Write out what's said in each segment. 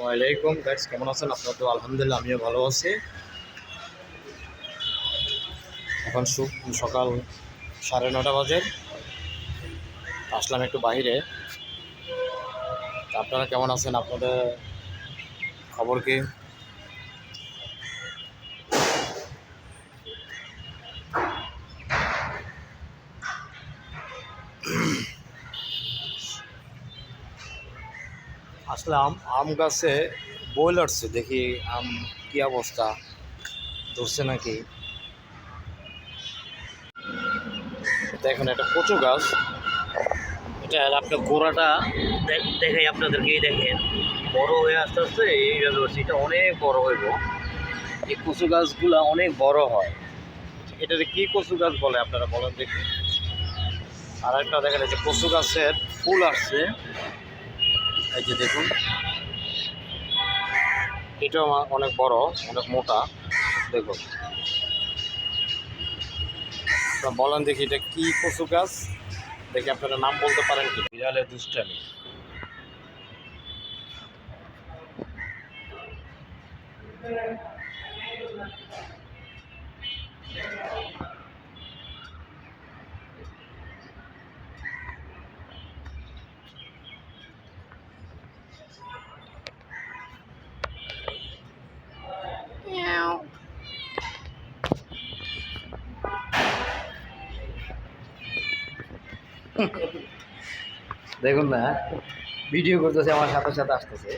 ওয়ালাইকুম গাইস, কেমন আছেন আপনারা? তো আলহামদুলিল্লাহ আমিও ভালো আছি। এখন সকাল 9:30 বাজে। আসলাম একটু বাইরে। আপনারা কেমন আছেন? আপনাদের খবর কি? আসলাম আম গাছে বই লড়ছে, দেখি আম কি অবস্থা, ধরছে নাকি। দেখুন একটা কচু গাছ, এটা আপনার গোড়াটা দেখাই আপনাদেরকে। দেখেন বড় হয়ে আস্তে আস্তে এইভাবে হচ্ছে, এটা অনেক বড় হইব। এই কচু গাছগুলা অনেক বড় হয়। এটাতে কি কচু গাছ বলে আপনারা বলেন দেখি। আর একটা দেখেন এই যে কচু গাছের ফুল আসছে, এই যে দেখুন, এটাও অনেক বড়, অনেক মোটা। দেখুন, বলেন দেখি এটা কি কচু গাছ, দেখি আপনারা নাম বলতে পারেন কি? বিড়ালের দুষ্টামি। দেখুন না, ভিডিও করতেছে, আমার সাথে সাথে আসতেছে।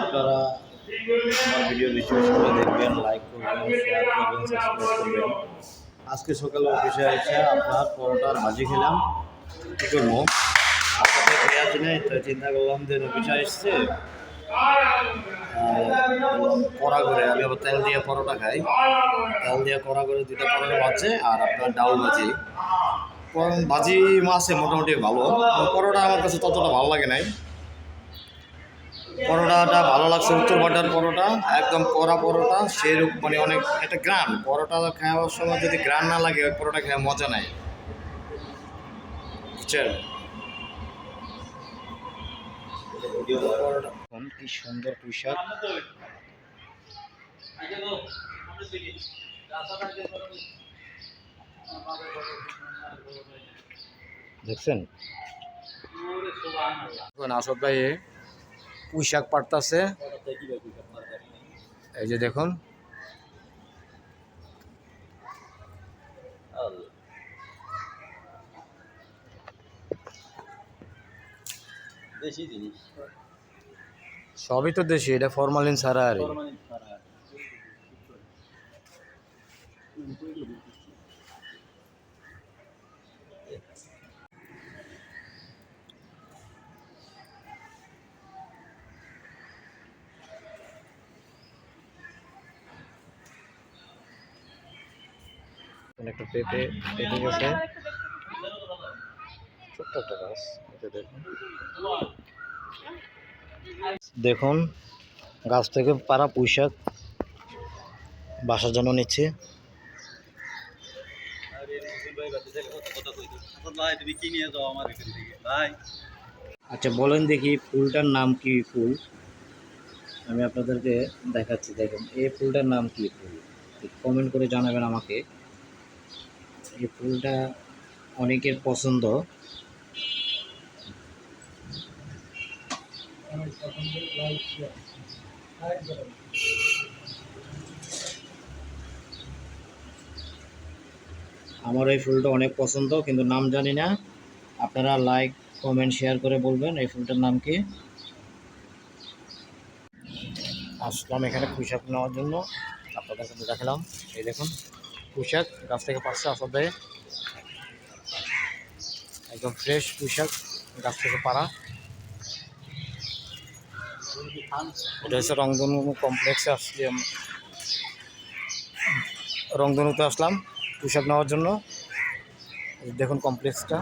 আপনারা আমার ভিডিও বেশি বেশি করে দেখবেন, লাইক করবেন, শেয়ার করবেন, সাবস্ক্রাইব করবেন। আজকে সকালে অফিসে এসে আপনার পরোটার ভাজি খেলাম। কী করবো, আপনাদের খেয়ে আসি নাই, তো চিন্তা করলাম যে অফিসে এসছে কড়া করে, আমি আবার তেল দিয়ে পরোটা খাই। তেল দিয়ে কড়া করে 2টা পরোটা ভাজছে, আর আপনার ডাউল ভাজি। ভাজি মাছে মোটামুটি ভালো, পরোটা আমার কাছে ততটা ভালো লাগে নাই। পরোটাটা ভালো লাগছে, উত্তর ভাটার পরোটা, একদম কড়া পরোটা, সেরকম মানে অনেক একটা গ্রান। পরোটা খাওয়ার সময় যদি গ্রান না লাগে, ওই পরোটা খেয়ে মজা নাই, বুঝছেন? কি সুন্দর পোশাক, দেখছেন? আসাদ ভাই পোশাক পাল্টাছে, এই যে দেখুন। সবই তো দেশি, এটা ফরমালিন ছাড়া। আর একটা পেঁপে গেছে, ছোট্ট একটা গাছ। দেখুন গাছ থেকে পাড়া পুঁইশাক বাসার জন্য নিচ্ছে। আচ্ছা বলেন দেখি ফুলটার নাম কি? ফুল আমি আপনাদেরকে দেখাচ্ছি, দেখুন এই ফুলটার নাম কি? ফুল কমেন্ট করে জানাবেন আমাকে। এই ফুলটা অনেকের পছন্দ। আমার এই ফুলটা অনেক পছন্দ, কিন্তু নাম জানি না। আপনারা লাইক কমেন্ট শেয়ার করে বলবেন এই ফুলটার নাম কি। আসলাম এখানে পুঁইশাক নেওয়ার জন্য, আপনাদের সাথে দেখালাম। এই দেখুন পুঁইশাক গাছ থেকে পাচ্ছে, আসাদ ভাই একদম ফ্রেশ পুঁইশাক গাছ থেকে পাড়া। এটা হচ্ছে রংধনু কমপ্লেক্সে আসছি, রংধনুতে আসলাম পুঁইশাক নেওয়ার জন্য। দেখুন কমপ্লেক্সটা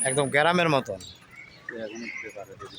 একদম গ্রামের মতন। এখন উঠতে পারে যদি